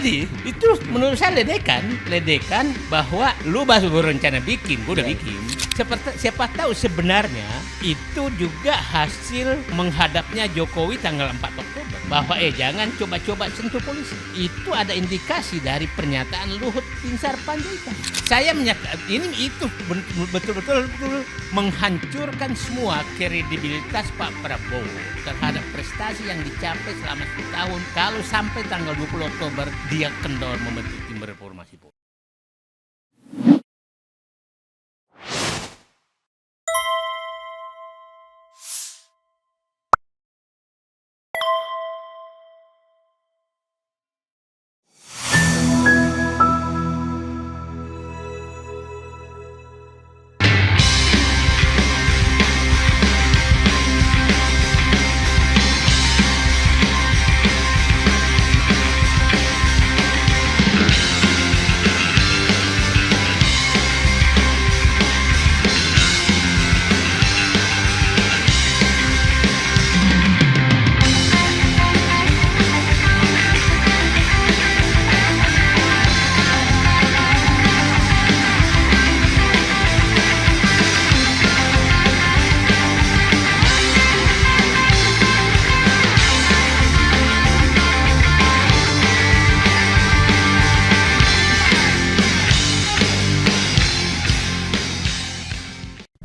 Jadi itu menurut saya ledekan bahwa lu baru berencana bikin, gue udah bikin. Siapa tahu sebenarnya itu juga hasil menghadapnya Jokowi tanggal 4 Oktober. Bahwa jangan coba-coba sentuh polisi. Itu ada indikasi dari pernyataan Luhut Binsar Panjaitan. Saya menyatakan itu betul-betul menghancurkan semua kredibilitas Pak Prabowo terhadap prestasi yang dicapai selama 10 tahun. Kalau sampai tanggal 20 Oktober dia kendor membentuk tim reformasi polri.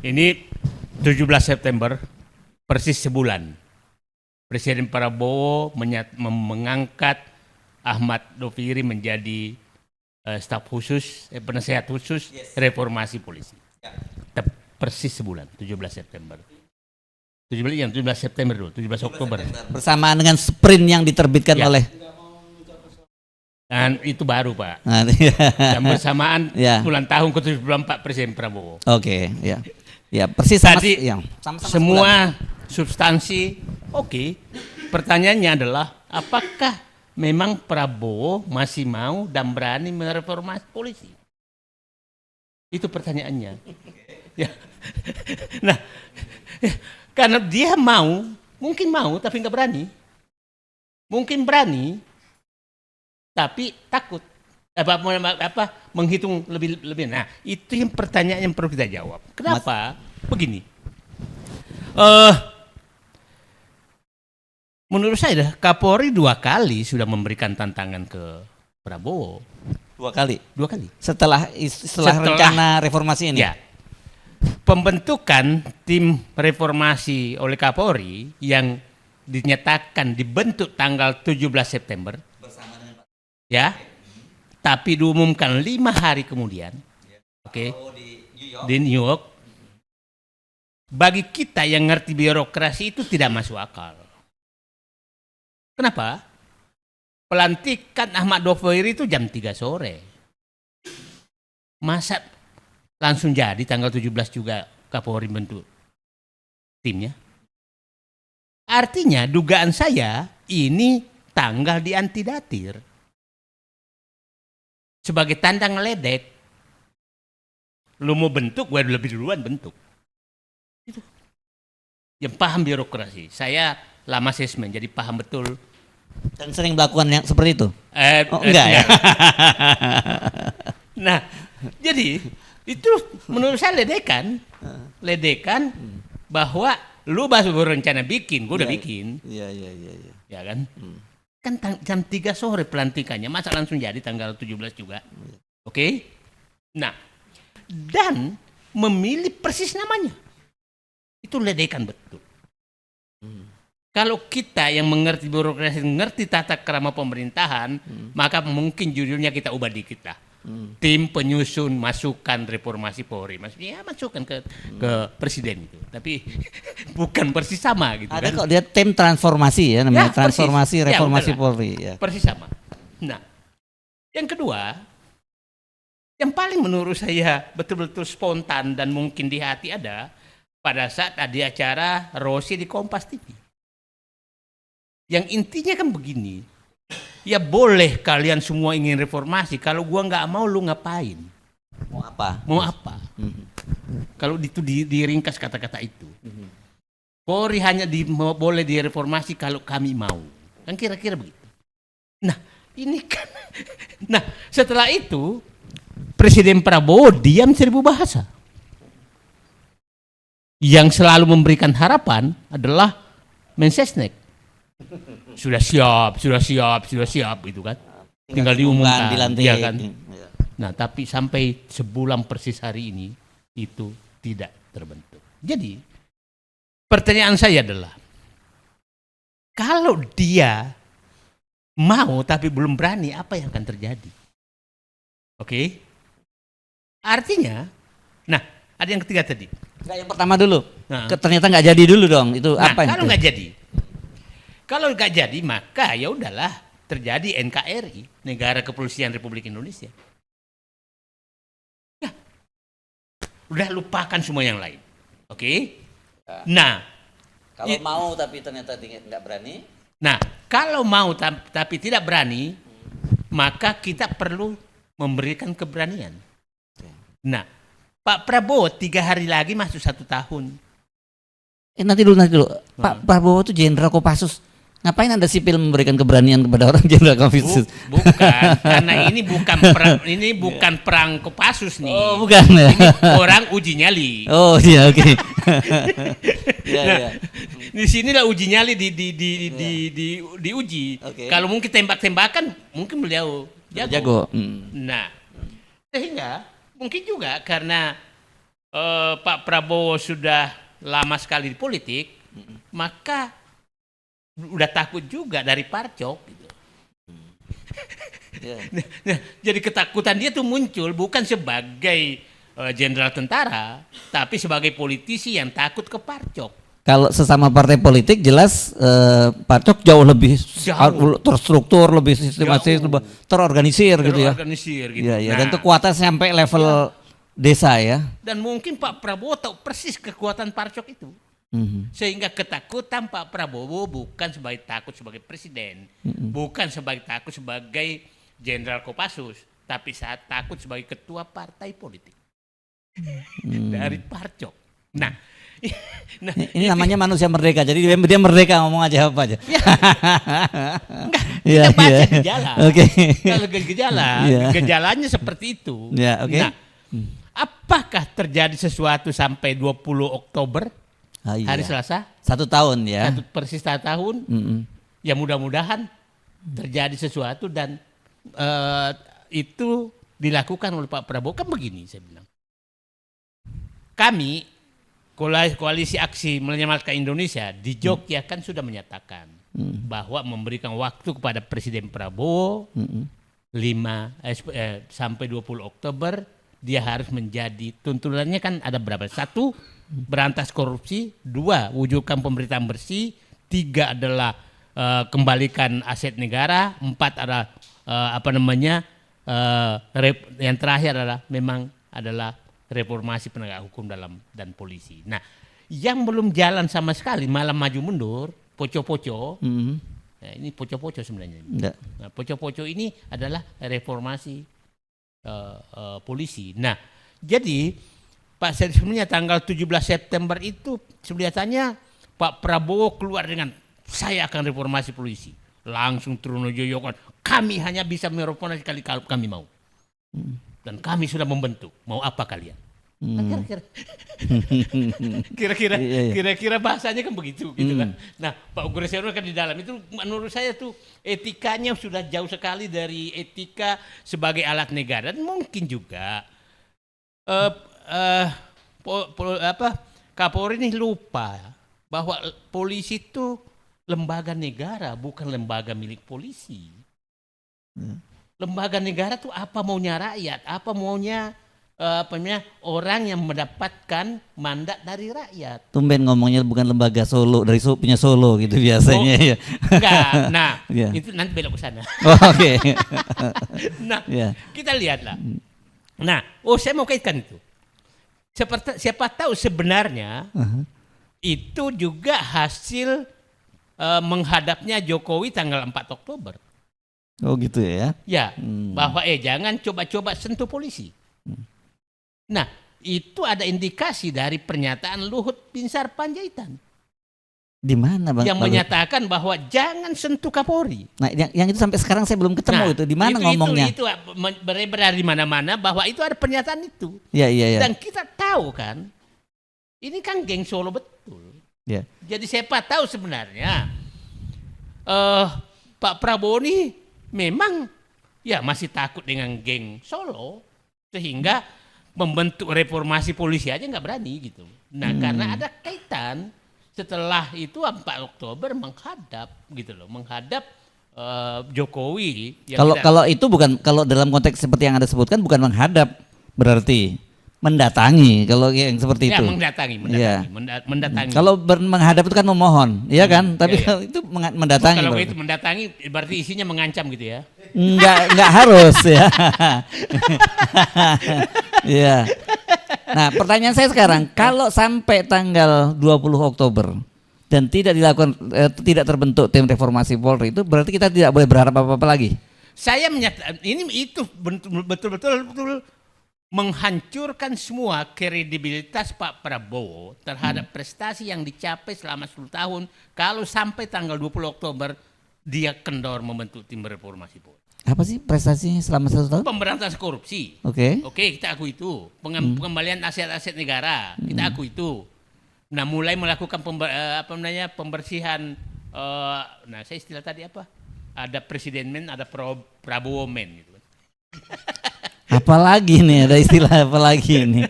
Ini 17 September, persis sebulan, Presiden Prabowo mengangkat Ahmad Doviri menjadi staf khusus, penasehat khusus reformasi polisi. Persis sebulan, 17 September. 17 September dulu, 17 Oktober. Bersamaan dengan sprint yang diterbitkan oleh. Dan itu baru Pak. Dan bersamaan ulang tahun ke-74 Presiden Prabowo. Oke, ya. Ya, persis sama. Tadi sama-sama semua substansi oke. Pertanyaannya adalah apakah memang Prabowo masih mau dan berani mereformasi polisi? Itu pertanyaannya. Ya. Nah, karena dia mungkin mau tapi nggak berani. Mungkin berani tapi takut. Menghitung lebih. Nah, itu yang pertanyaan yang perlu kita jawab. Kenapa? Begini. Menurut saya Kapolri 2 kali sudah memberikan tantangan ke Prabowo. 2 kali. Setelah rencana reformasi ini. Ya. Pembentukan tim reformasi oleh Kapolri yang dinyatakan dibentuk tanggal 17 September. Bersama dengan Pak. Ya. Tapi diumumkan 5 hari kemudian, di New York. Bagi kita yang ngerti birokrasi itu tidak masuk akal. Kenapa? Pelantikan Ahmad Doviri itu jam 3 sore. Masa langsung jadi tanggal 17 juga Kapolri bentuk timnya? Artinya dugaan saya ini tanggal diantidatir. Sebagai tanda ngeledek, lu mau bentuk, gue lebih duluan bentuk. Itu. Yang paham birokrasi. Saya lama asesmen, jadi paham betul. Dan sering melakukan yang seperti itu? Enggak ya? Nah, jadi itu menurut saya ledekan bahwa lu baru berencana bikin, gue udah bikin. Iya. Ya kan? Kan jam 3 sore pelantikannya, masa langsung jadi tanggal 17 juga. Oke? Nah, dan memilih persis namanya. Itu ledekan betul. Kalau kita yang mengerti birokrasi, mengerti tata krama pemerintahan, maka mungkin judulnya kita ubah dikit lah. Tim penyusun masukan reformasi Polri. Maksudnya masukan ke presiden itu. Tapi bukan persis sama gitu. Ada kan. kok dia tim transformasi ya namanya, transformasi persis. reformasi Polri ya. Persis sama. Nah, yang kedua, yang paling menurut saya betul-betul spontan dan mungkin di hati ada pada saat ada acara Rossi di Kompas TV. Yang intinya kan begini. Ya boleh kalian semua ingin reformasi, kalau gua nggak mau lu ngapain? Mau apa? Kalau itu diringkas kata-kata itu. Polri hanya boleh direformasi kalau kami mau. Kan kira-kira begitu. Nah, Ini kan. Nah, setelah itu Presiden Prabowo diam 1000 bahasa. Yang selalu memberikan harapan adalah Mensesnek. Sudah siap gitu kan. Tinggal diumumkan, dilantik. ya kan. Nah, tapi sampai sebulan persis hari ini itu tidak terbentuk. Jadi, pertanyaan saya adalah, kalau dia mau tapi belum berani, apa yang akan terjadi? Oke? Artinya, nah, ada yang ketiga tadi. Enggak, yang pertama dulu. Nah. Ternyata nggak jadi dulu dong. Itu Nah, apa kalau itu? nggak jadi, maka ya udahlah, terjadi NKRI, Negara Kepolisian Republik Indonesia. Ya, udah lupakan semua yang lain. Oke? Nah, Kalau mau tapi ternyata nggak berani. Nah, kalau mau tapi tidak berani, maka kita perlu memberikan keberanian. Nah, Pak Prabowo 3 hari lagi masuk 1 tahun. Nanti dulu. Pak Prabowo itu jenderal Kopassus. Ngapain Anda sipil memberikan keberanian kepada orang jenderal Kopassus? Bukan, karena ini bukan perang Kopassus nih. Oh, bukan. Ini orang uji nyali. Oh, iya, oke. Nah, di sinilah uji nyali diuji. Okay. Kalau mungkin tembak-tembakan, mungkin beliau jago. Nah, sehingga mungkin juga karena Pak Prabowo sudah lama sekali di politik, maka udah takut juga dari Parcok. Gitu. Nah, jadi ketakutan dia tuh muncul bukan sebagai jenderal tentara, tapi sebagai politisi yang takut ke Parcok. Kalau sesama partai politik jelas Parcok jauh lebih terstruktur, lebih sistematis, lebih terorganisir gitu ya. Gitu. Ya, dan kekuatan sampai level desa ya. Dan mungkin Pak Prabowo tahu persis kekuatan Parcok itu. Sehingga ketakutan Pak Prabowo bukan takut sebagai presiden, bukan takut sebagai jenderal Kopassus, tapi saat takut sebagai ketua partai politik dari Parcok. Nah, ini namanya manusia merdeka, jadi dia merdeka ngomong aja apa aja. Kita baca gejala. Oke. Kalau gejalanya seperti itu. Ya, oke. Nah, apakah terjadi sesuatu sampai 20 Oktober? Hari Selasa 1 tahun ya. Persis 1 tahun. Ya mudah-mudahan terjadi sesuatu dan itu dilakukan oleh Pak Prabowo. Kan begini saya bilang. Kami Koalisi Aksi Menyelamatkan Indonesia di Jogja kan sudah menyatakan bahwa memberikan waktu kepada Presiden Prabowo sampai 20 Oktober dia harus menjadi tuntunannya kan ada berapa? 1, berantas korupsi, 2, wujudkan pemerintahan bersih, 3 adalah kembalikan aset negara, 4 adalah yang terakhir adalah reformasi penegak hukum dan polisi. Nah, yang belum jalan sama sekali malah maju mundur, poco-poco. Nah, ini poco-poco sebenarnya. Nah, poco-poco ini adalah reformasi polisi. Nah, jadi Pak sebenarnya tanggal 17 September itu sebenarnya Pak Prabowo keluar dengan saya akan reformasi polisi. Langsung turun joyokan. Kami hanya bisa mereformasi kalau kami mau. Dan kami sudah membentuk. Mau apa kalian? Nah, kira-kira bahasanya kan begitu gitu kan. Nah, Pak Gubernur kan di dalam itu menurut saya tuh etikanya sudah jauh sekali dari etika sebagai alat negara. Dan mungkin juga Kapolri ini lupa bahwa polisi itu lembaga negara, bukan lembaga milik polisi. Lembaga negara tuh apa maunya rakyat, apa maunya orang yang mendapatkan mandat dari rakyat. Tumben ngomongnya bukan lembaga Solo, dari punya Solo gitu biasanya ya. Enggak, nah itu nanti belok ke sana. Oke. Nah, kita lihatlah. Nah, saya mau kaitkan itu. Siapa tahu sebenarnya itu juga hasil menghadapnya Jokowi tanggal 4 Oktober. Oh gitu ya? Ya, bahwa jangan coba-coba sentuh polisi. Nah, itu ada indikasi dari pernyataan Luhut Binsar Panjaitan. Di mana Bang? yang menyatakan bahwa jangan sentuh Kapolri. Nah, yang itu sampai sekarang saya belum ketemu itu. Di mana ngomongnya? Itu beredar di mana-mana bahwa itu ada pernyataan itu. Iya, iya, iya. Dan kita tahu kan, ini kan geng Solo betul. Iya. Jadi siapa tahu sebenarnya Pak Prabowo ini memang ya masih takut dengan geng Solo sehingga membentuk reformasi polisi aja nggak berani gitu. Nah karena ada kaitan setelah itu 4 Oktober menghadap gitu loh, menghadap Jokowi. Kalau itu bukan, kalau dalam konteks seperti yang Anda sebutkan bukan menghadap, berarti mendatangi. Kalau yang seperti itu. Ya, mendatangi. Kalau menghadap itu kan memohon, iya kan? Tapi kalau itu mendatangi. Kalau itu mendatangi berarti isinya mengancam gitu ya. Enggak harus ya. Iya. Nah, pertanyaan saya sekarang, kalau sampai tanggal 20 Oktober dan tidak dilakukan tidak terbentuk tim reformasi Polri, itu berarti kita tidak boleh berharap apa-apa lagi. Saya menyatakan itu betul-betul menghancurkan semua kredibilitas Pak Prabowo terhadap prestasi yang dicapai selama 10 tahun kalau sampai tanggal 20 Oktober dia kendor membentuk tim reformasi Polri. Apa sih prestasinya selama 1 tahun? Pemberantasan korupsi. Oke, kita akui itu. Pengembalian aset-aset negara, kita akui itu. Nah, mulai melakukan pembersihan. Nah, saya istilah tadi apa? Ada presiden men, ada Prabowo men gitu. Apalagi nih, ada istilah apa lagi ini?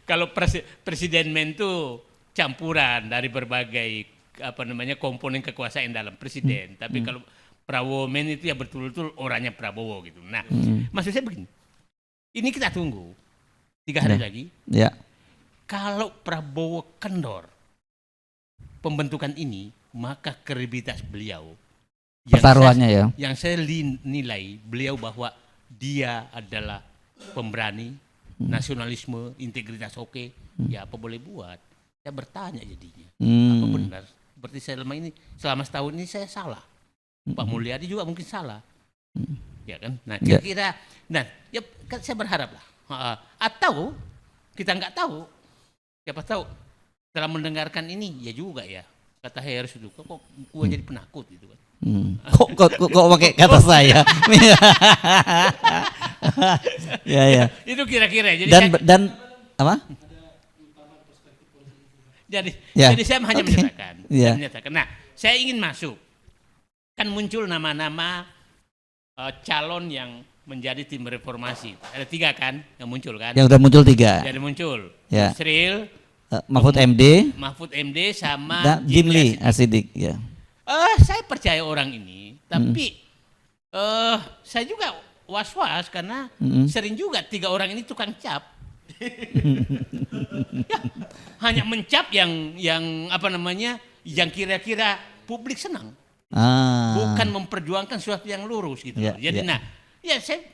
Kalau presiden men itu campuran dari berbagai komponen kekuasaan dalam presiden. Tapi kalau Prabowo men itu ya betul-betul orangnya Prabowo gitu. Nah, maksud saya begini. Ini kita tunggu 3 hari lagi. Ya. Kalau Prabowo kendor pembentukan ini, maka kredibilitas beliau pertaruhannya yang saya nilai beliau bahwa dia adalah pemberani, nasionalisme, integritas oke, ya apa boleh buat. Saya bertanya jadinya, apa benar? Berarti selama setahun ini saya salah. Pak Mulyadi juga mungkin salah, ya kan? Nah kira-kira, ya kan saya berharap lah, atau kita nggak tahu, siapa tahu setelah mendengarkan ini ya juga ya kata Harris itu, kok gue jadi penakut gitu kan? Kok pakai kata saya? Ya. Itu kira-kira. Jadi dan apa? Jadi saya hanya menyatakan. Nah, saya ingin masuk. Kan muncul nama-nama calon yang menjadi tim reformasi. Ada 3 kan yang muncul kan? Yang udah muncul 3. Jadi muncul. Ya. Yusril, Mahfud MD sama Jimli Asidik. Ya. Saya percaya orang ini, tapi saya juga was-was karena sering juga 3 orang ini tukang cap. Ya, hanya mencap yang yang kira-kira publik senang. Bukan memperjuangkan sesuatu yang lurus gitu. Jadi saya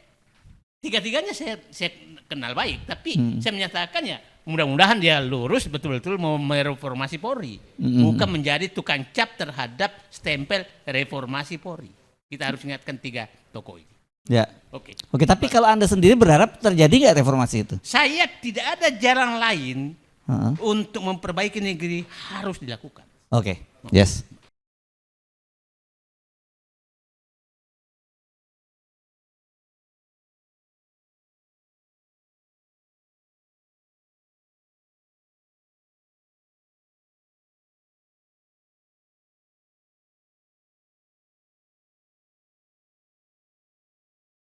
3-tiganya saya kenal baik, tapi saya menyatakan ya mudah-mudahan dia lurus betul-betul mau mereformasi Polri, bukan menjadi tukang cap terhadap stempel reformasi Polri. Kita harus ingatkan 3 tokoh ini. Ya. Oke, tapi kalau Anda sendiri berharap terjadi nggak reformasi itu? Saya tidak ada jalan lain untuk memperbaiki negeri, harus dilakukan. Oke. Yes.